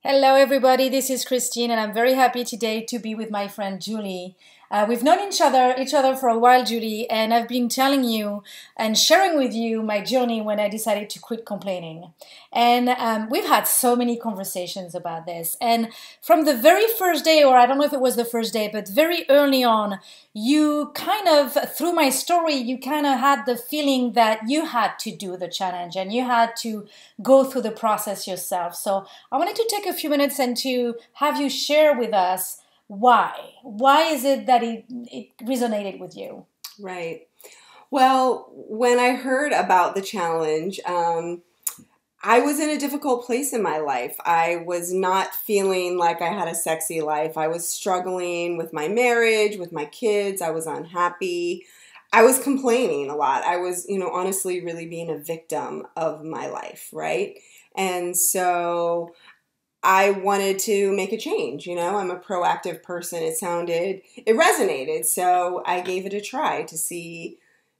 Hello, everybody. This is Christine, and I'm very happy today to be with my friend Julie. We've known each other for a while, Julie, and I've been telling you and sharing with you my journey when I decided to quit complaining. And we've had so many conversations about this. And from the very first day, or I don't know if it was the first day, but very early on, you kind of, through my story, you kind of had the feeling that you had to do the challenge and you had to go through the process yourself. So I wanted to take a few minutes and to have you share with us why. Why is it that it resonated with you? Right. Well, when I heard about the challenge, I was in a difficult place in my life. I was not feeling like I had a sexy life. I was struggling with my marriage, with my kids. I was unhappy. I was complaining a lot. I was, honestly really being a victim of my life, right? And so I wanted to make a change. I'm a proactive person. It resonated. So I gave it a try to see,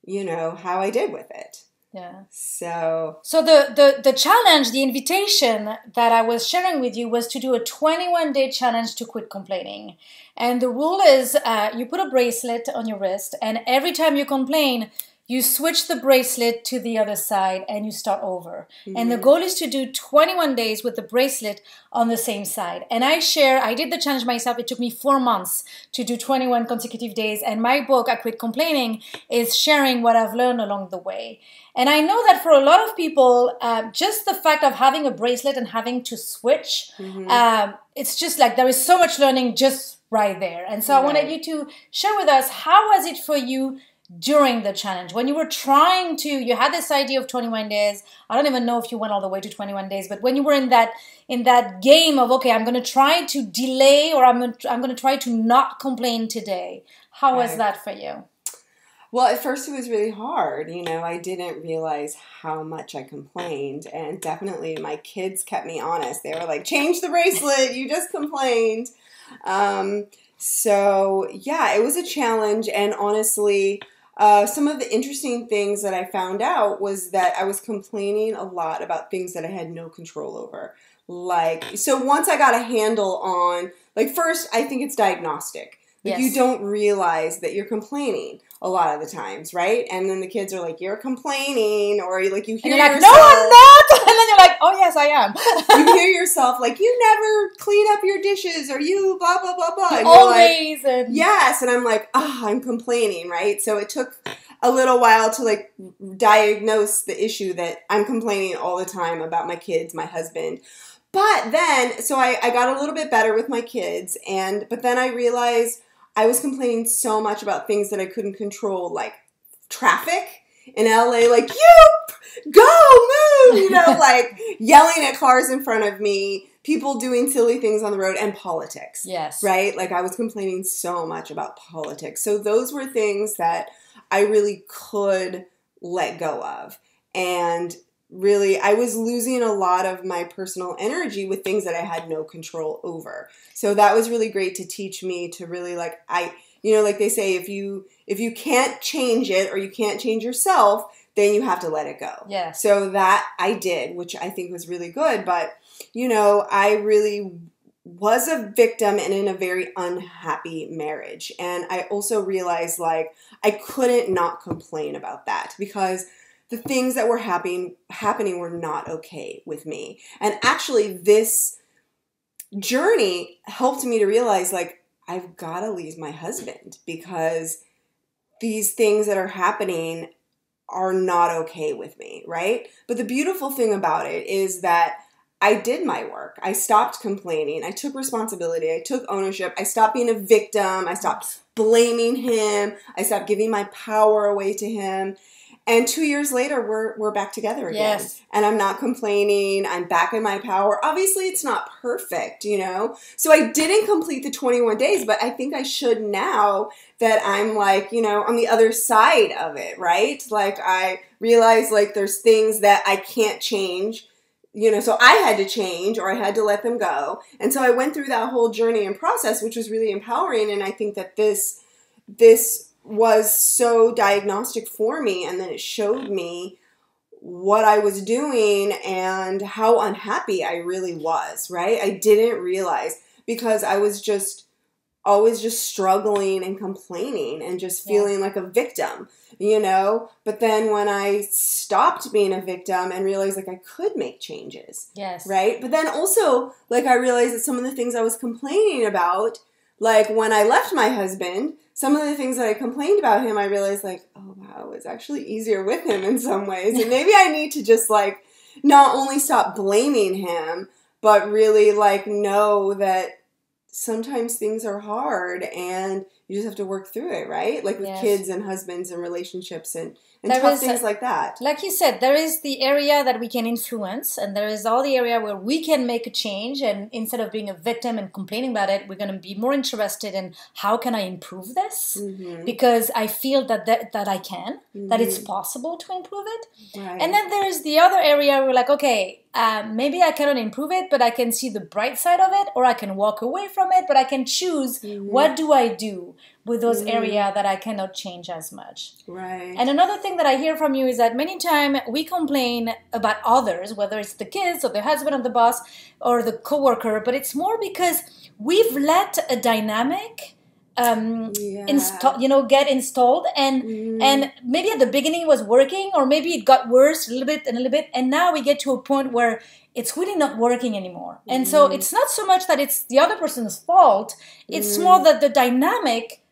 how I did with it. Yeah. So The challenge, the invitation that I was sharing with you was to do a 21-day challenge to quit complaining. And the rule is you put a bracelet on your wrist, and every time you complain, you switch the bracelet to the other side and you start over. Mm-hmm. And the goal is to do 21 days with the bracelet on the same side. And I did the challenge myself. It took me 4 months to do 21 consecutive days. And my book, I Quit Complaining, is sharing what I've learned along the way. And I know that for a lot of people, just the fact of having a bracelet and having to switch, it's just like there is so much learning just right there. And so I wanted you to share with us, how was it for you during the challenge when you were you had this idea of 21 days. I don't even know if you went all the way to 21 days, but when you were in that game of, okay, I'm going to try to delay, or I'm going to try to not complain today. How was that for you? Well, at first it was really hard. I didn't realize how much I complained, and definitely my kids kept me honest. They were like, change the bracelet, you just complained. So yeah, it was a challenge, and honestly, some of the interesting things that I found out was that I was complaining a lot about things that I had no control over. So once I got a handle on, first, I think it's diagnostic. You don't realize that you're complaining a lot of the times, right? And then the kids are like, you're complaining, or you hear and you're yourself. Like, no, I'm not. And then you're like, oh, yes, I am. You hear yourself like, you never clean up your dishes, or you blah, blah, blah, blah. And always. You're like, yes. And I'm like, I'm complaining, right? So it took a little while to diagnose the issue that I'm complaining all the time about my kids, my husband. But then, so I got a little bit better with my kids, but then I realized I was complaining so much about things that I couldn't control, like traffic in LA, you go move, yelling at cars in front of me, people doing silly things on the road, and politics. Yes. Right? I was complaining so much about politics. So those were things that I really could let go of. And really, I was losing a lot of my personal energy with things that I had no control over. So that was really great to teach me to really like they say, if you can't change it, or you can't change yourself, then you have to let it go. Yeah. So that I did, which I think was really good. But, I really was a victim and in a very unhappy marriage. And I also realized I couldn't not complain about that, because the things that were happening were not okay with me. And actually, this journey helped me to realize, I've got to leave my husband, because these things that are happening are not okay with me, right? But the beautiful thing about it is that I did my work. I stopped complaining. I took responsibility. I took ownership. I stopped being a victim. I stopped blaming him. I stopped giving my power away to him. And 2 years later, we're back together again. Yes. And I'm not complaining. I'm back in my power. Obviously, it's not perfect, So I didn't complete the 21 days, but I think I should now that I'm on the other side of it, right? I realize there's things that I can't change, so I had to change, or I had to let them go. And so I went through that whole journey and process, which was really empowering. And I think that this was so diagnostic for me, and then it showed me what I was doing and how unhappy I really was, right? I didn't realize because I was just always just struggling and complaining and just feeling like a victim, But then when I stopped being a victim and realized like I could make changes, right? But then also like I realized that some of the things I was complaining about, like when I left my husband, some of the things that I complained about him, I realized like, oh wow, it's actually easier with him in some ways. And maybe I need to just like not only stop blaming him, but really like know that sometimes things are hard and you just have to work through it, right? Like with kids and husbands and relationships and tough things like that. Like you said, there is the area that we can influence and there is all the area where we can make a change, and instead of being a victim and complaining about it, we're going to be more interested in how can I improve this? Because I feel that I can, that it's possible to improve it. Right. And then there's the other area where we're like, okay, maybe I cannot improve it, but I can see the bright side of it, or I can walk away from it, but I can choose what do I do with those areas that I cannot change as much. Right. And another thing that I hear from you is that many times we complain about others, whether it's the kids or the husband or the boss or the coworker, but it's more because we've let a dynamic get installed, and maybe at the beginning it was working, or maybe it got worse a little bit, and now we get to a point where it's really not working anymore. And so it's not so much that it's the other person's fault, it's more that the dynamic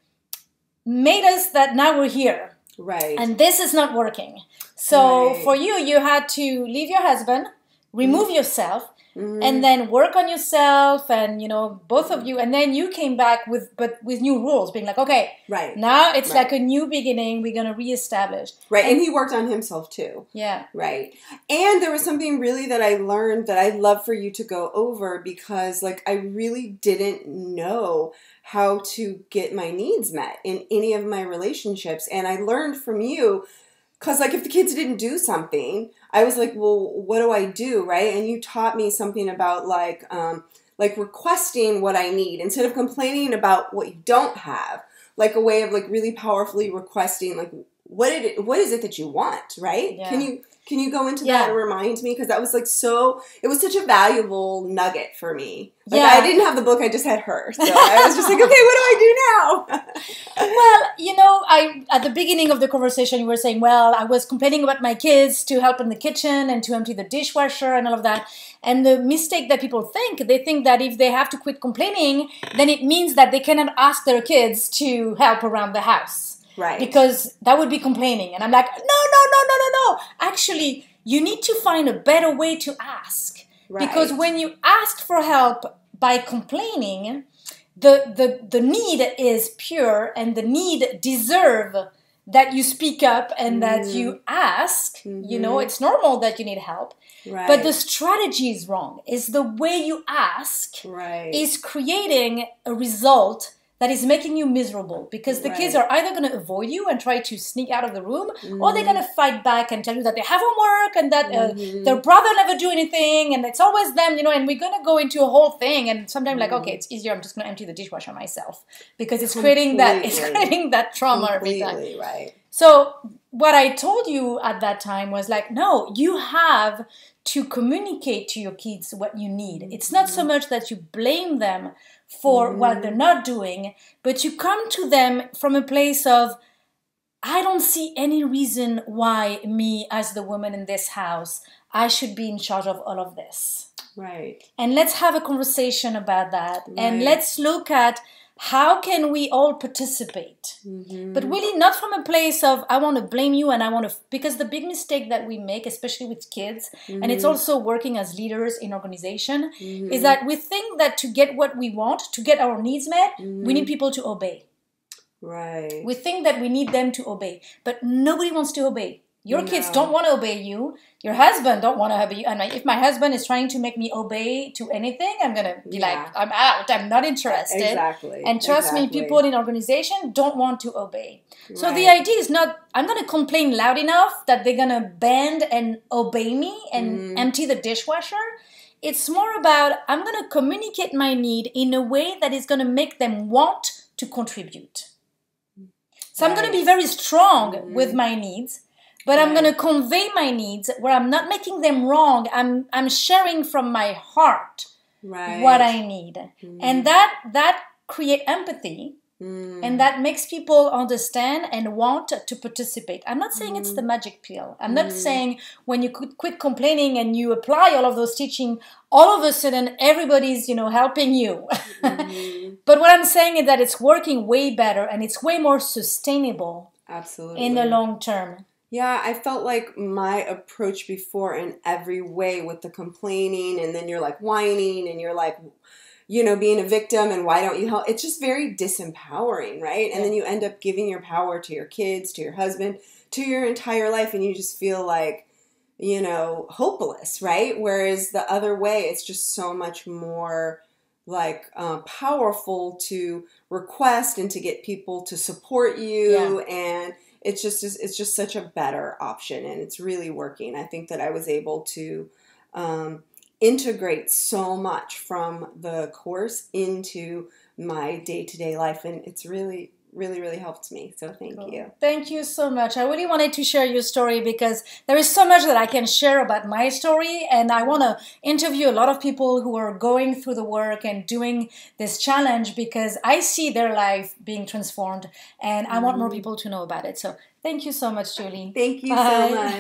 made us that now we're here. Right. And this is not working. So for you had to leave your husband, remove yourself, and then work on yourself, and both of you, and then you came back with new rules, being like, okay, now it's like a new beginning, we're gonna reestablish. Right. And he worked on himself too. Yeah. Right. And there was something really that I learned that I'd love for you to go over, because like I really didn't know how to get my needs met in any of my relationships. And I learned from you, because like if the kids didn't do something, I was like, well, what do I do, right? And you taught me something about like requesting what I need instead of complaining about what you don't have, like a way of like really powerfully requesting like what is it that you want, right? Yeah. Can you go into that and remind me? Because that was like it was such a valuable nugget for me. Like I didn't have the book, I just had her. So I was just like, okay, what do I do now? Well, at the beginning of the conversation, you were saying, well, I was complaining about my kids to help in the kitchen and to empty the dishwasher and all of that. And the mistake that people they think that if they have to quit complaining, then it means that they cannot ask their kids to help around the house. Right. Because that would be complaining. And I'm like, no. Actually, you need to find a better way to ask. Right. Because when you ask for help by complaining, the need is pure, and the need deserve that you speak up and that you ask. It's normal that you need help. Right. But the strategy is wrong. Is the way you ask is creating a result that is making you miserable, because the kids are either going to avoid you and try to sneak out of the room, or they're going to fight back and tell you that they have homework and that their brother never do anything and it's always them, and we're going to go into a whole thing, and sometimes like, okay, it's easier, I'm just going to empty the dishwasher myself, because it's creating that trauma every time. Right. So what I told you at that time was like, no, you have to communicate to your kids what you need. It's not so much that you blame them for what they're not doing, but you come to them from a place of, I don't see any reason why me as the woman in this house, I should be in charge of all of this. Right. And let's have a conversation about that. Right. And let's look at how can we all participate? But really not from a place of, I want to blame you and I want to, because the big mistake that we make, especially with kids, and it's also working as leaders in organization, is that we think that to get what we want, to get our needs met, we need people to obey. Right. We think that we need them to obey, but nobody wants to obey. Your kids don't want to obey you. Your husband don't want to obey you. And if my husband is trying to make me obey to anything, I'm going to be like, I'm out. I'm not interested. Exactly. And trust me, people in organization don't want to obey. Right. So the idea is not, I'm going to complain loud enough that they're going to bend and obey me and empty the dishwasher. It's more about, I'm going to communicate my need in a way that is going to make them want to contribute. So I'm going to be very strong with my needs. but I'm going to convey my needs where I'm not making them wrong. I'm sharing from my heart what I need. And that create empathy. And that makes people understand and want to participate. I'm not saying it's the magic pill. I'm not saying when you quit complaining and you apply all of those teaching, all of a sudden everybody's, helping you. But what I'm saying is that it's working way better and it's way more sustainable. Absolutely. In the long term. Yeah, I felt like my approach before in every way with the complaining, and then you're like whining and you're like, being a victim and why don't you help? It's just very disempowering, right? And then you end up giving your power to your kids, to your husband, to your entire life, and you just feel like, hopeless, right? Whereas the other way, it's just so much more like powerful to request and to get people to support you, and it's just such a better option, and it's really working. I think that I was able to integrate so much from the course into my day-to-day life, and it's really, really, really helped me. So thank you. Thank you so much. I really wanted to share your story because there is so much that I can share about my story, and I want to interview a lot of people who are going through the work and doing this challenge because I see their life being transformed, and I want more people to know about it. So thank you so much, Julie. Thank you so much.